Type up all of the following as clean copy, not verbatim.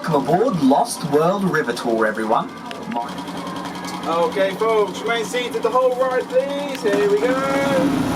Welcome aboard Lost World River Tour, everyone. Okay, folks, remain seated the whole ride, please. Here we go.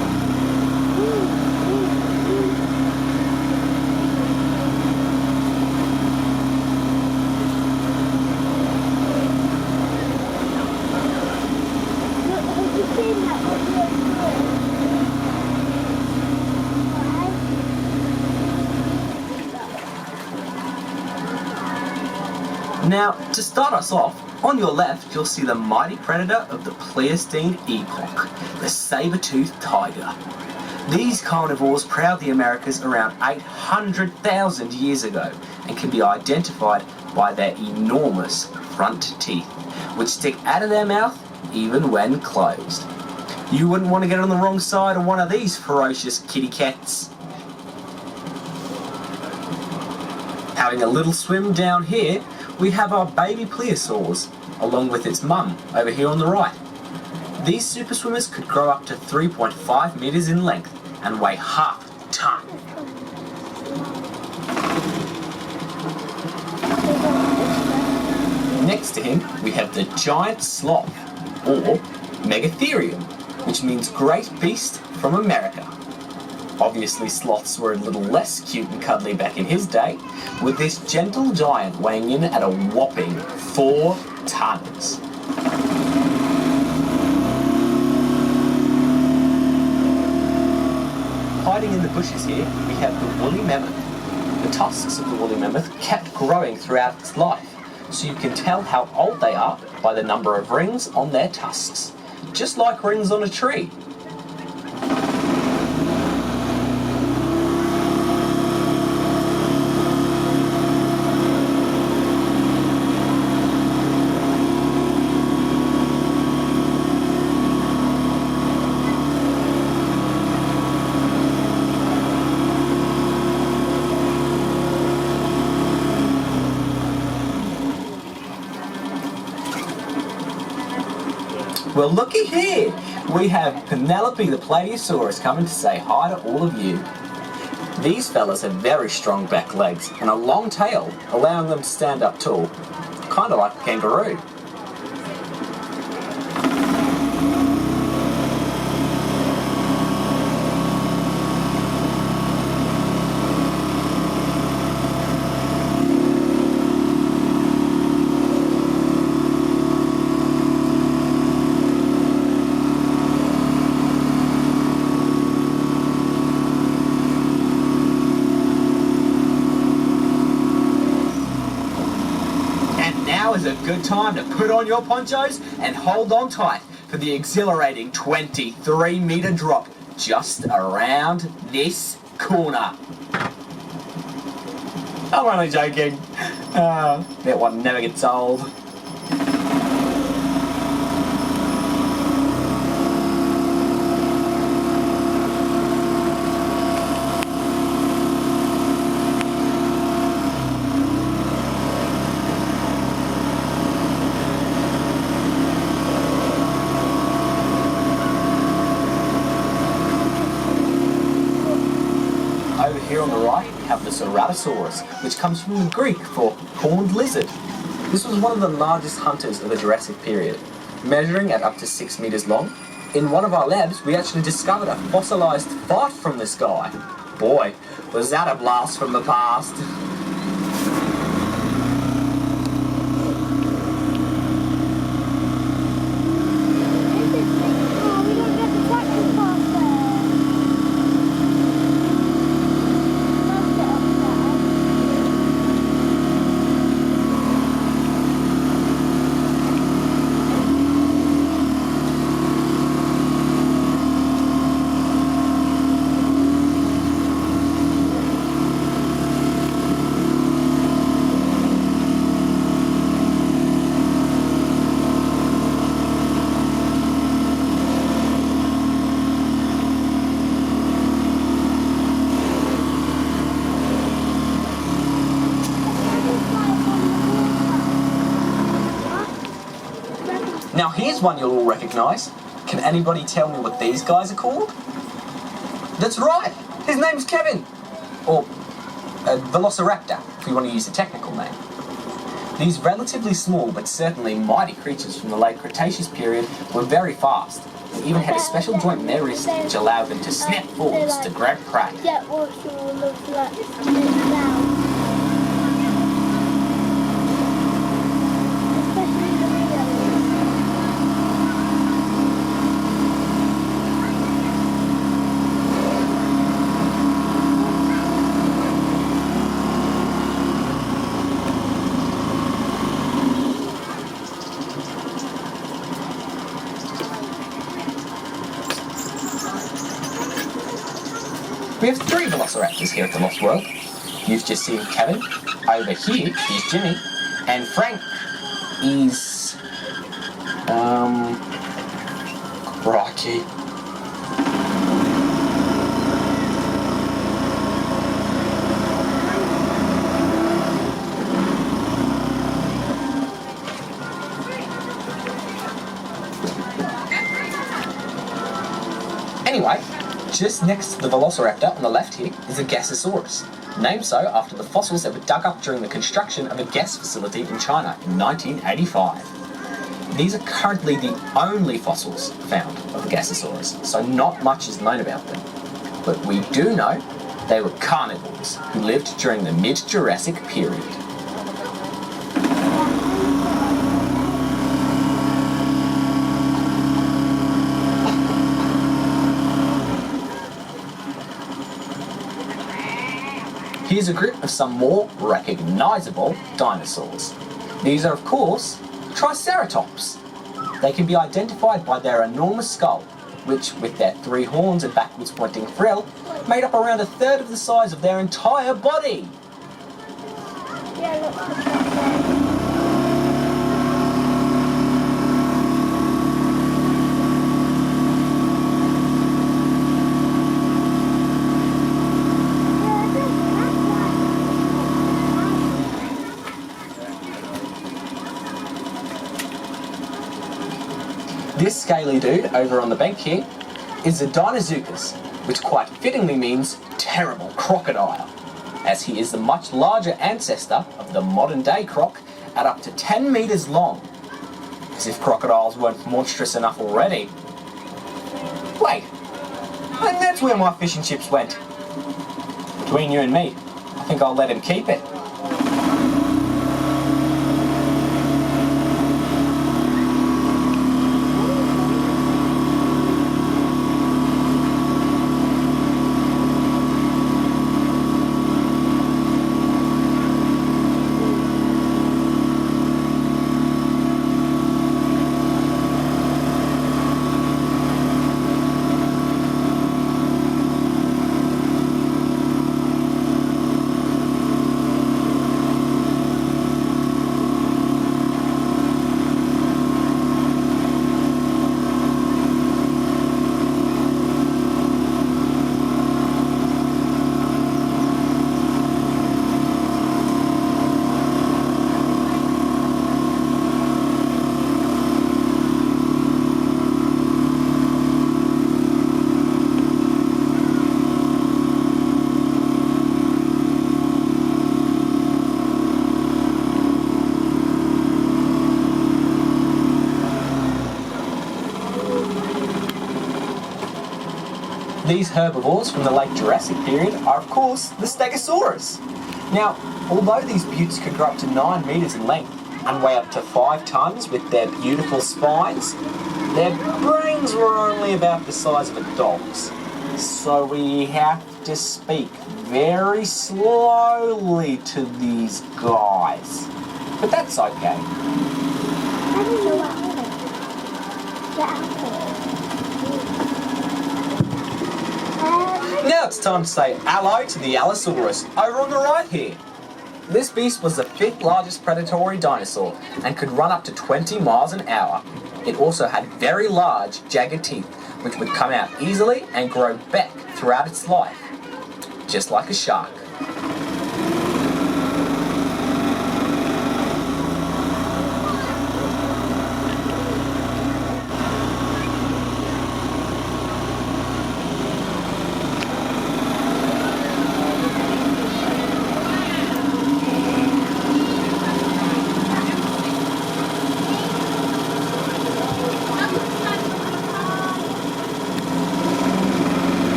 Now, to start us off, on your left you'll see the mighty predator of the Pleistocene epoch, the saber-toothed tiger. These carnivores prowled the Americas around 800,000 years ago and can be identified by their enormous front teeth, which stick out of their mouth even when closed. You wouldn't want to get on the wrong side of one of these ferocious kitty cats. Having a little swim down here, we have our baby plesiosaurs, along with its mum, over here on the right. These super swimmers could grow up to 3.5 meters in length and weigh half a ton. Next to him, we have the giant sloth, or Megatherium, which means great beast from America. Obviously, sloths were a little less cute and cuddly back in his day, with this gentle giant weighing in at a whopping 4 tons. Hiding in the bushes here, we have the woolly mammoth. The tusks of the woolly mammoth kept growing throughout its life, so you can tell how old they are by the number of rings on their tusks, just like rings on a tree. Well, looky here! We have Penelope the Plateosaurus coming to say hi to all of you. These fellas have very strong back legs and a long tail, allowing them to stand up tall, kind of like a kangaroo. Now is a good time to put on your ponchos and hold on tight for the exhilarating 23-meter drop just around this corner. I'm only joking. That one never gets old. Over here on the right, we have the Ceratosaurus, which comes from the Greek for horned lizard. This was one of the largest hunters of the Jurassic period, measuring at up to 6 meters long. In one of our labs, we actually discovered a fossilized fart from this guy. Boy, was that a blast from the past. Now here's one you'll all recognise. Can anybody tell me what these guys are called? That's right! His name's Kevin! Or Velociraptor, if you want to use a technical name. These relatively small but certainly mighty creatures from the late Cretaceous period were very fast, and even had a special joint in their wrist which allowed them to snap forwards to grab prey. We have 3 velociraptors here at the Lost World. You've just seen Kevin. Over here is Jimmy. And Frank is... Crikey. Anyway, just next to the velociraptor on the left here is a Gasosaurus, named so after the fossils that were dug up during the construction of a gas facility in China in 1985. These are currently the only fossils found of the Gasosaurus, so not much is known about them. But we do know they were carnivores who lived during the mid-Jurassic period. Here's a group of some more recognisable dinosaurs. These are, of course, Triceratops. They can be identified by their enormous skull, which, with their 3 horns and backwards pointing frill, made up around 1/3 of the size of their entire body. This scaly dude over on the bank here is a Dinosaurus, which quite fittingly means terrible crocodile, as he is the much larger ancestor of the modern day croc at up to 10 metres long. As if crocodiles weren't monstrous enough already. Wait, and that's where my fish and chips went. Between you and me, I think I'll let him keep it. These herbivores from the late Jurassic period are, of course, the Stegosaurus. Now, although these beauts could grow up to 9 metres in length and weigh up to 5 tonnes with their beautiful spines, their brains were only about the size of a dog's. So we have to speak very slowly to these guys. But that's okay. Now it's time to say hello to the Allosaurus over on the right here. This beast was the 5th largest predatory dinosaur and could run up to 20 miles an hour. It also had very large, jagged teeth which would come out easily and grow back throughout its life, just like a shark.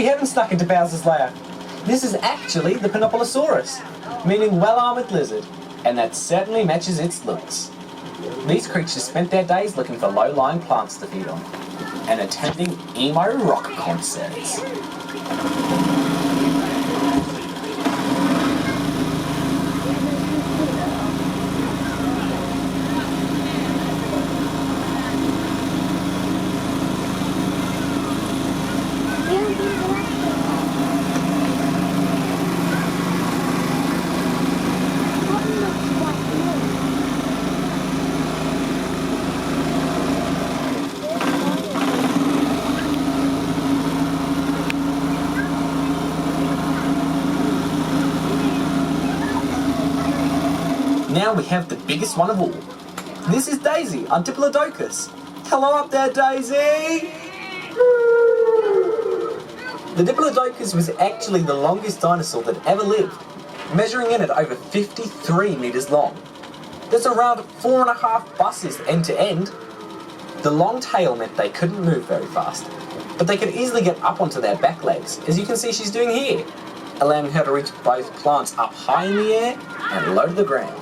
We haven't snuck into Bowser's lair. This is actually the Allosaurus, meaning well-armoured lizard, and that certainly matches its looks. These creatures spent their days looking for low-lying plants to feed on, and attending emo rock concerts. Now we have the biggest one of all. This is Daisy, our diplodocus. Hello up there, Daisy! The diplodocus was actually the longest dinosaur that ever lived, measuring in at over 53 metres long. There's around 4.5 buses end to end. The long tail meant they couldn't move very fast, but they could easily get up onto their back legs, as you can see she's doing here, allowing her to reach both plants up high in the air and low to the ground.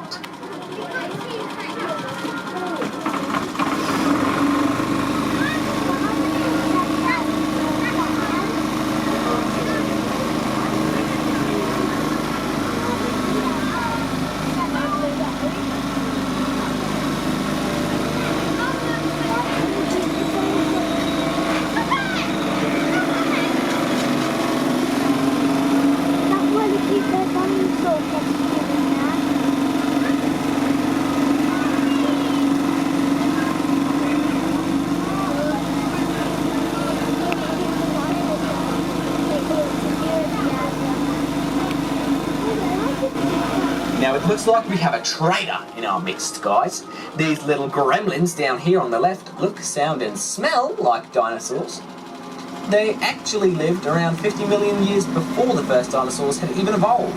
Now it looks like we have a traitor in our midst, guys. These little gremlins down here on the left look, sound and smell like dinosaurs. They actually lived around 50 million years before the first dinosaurs had even evolved.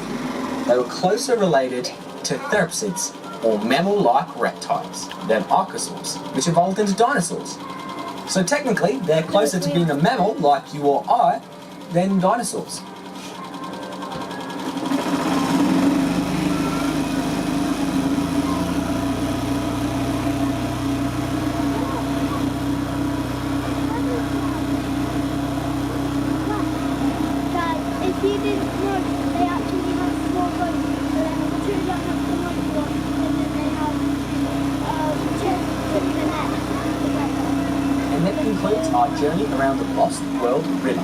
They were closer related to therapsids, or mammal-like reptiles, than archosaurs, which evolved into dinosaurs. So technically, they're closer to being a mammal, like you or I, than dinosaurs. Concludes our journey around the Lost World River.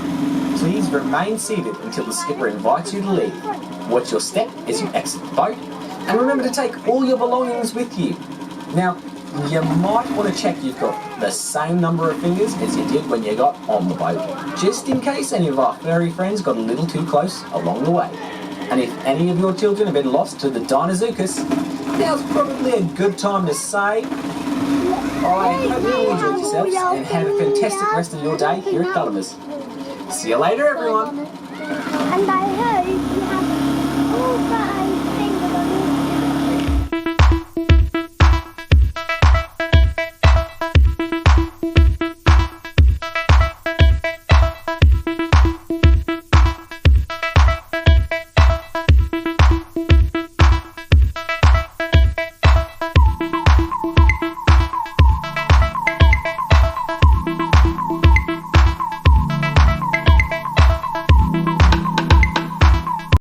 Please remain seated until the skipper invites you to leave. Watch your step as you exit the boat, and remember to take all your belongings with you. Now, you might want to check you've got the same number of fingers as you did when you got on the boat, just in case any of our furry friends got a little too close along the way. And if any of your children have been lost to the Dinosaurus, now's probably a good time to say, I hope you all enjoyed yourselves and have a fantastic rest of your day here at Gulliver's. See you later, everyone. And I hope you have all that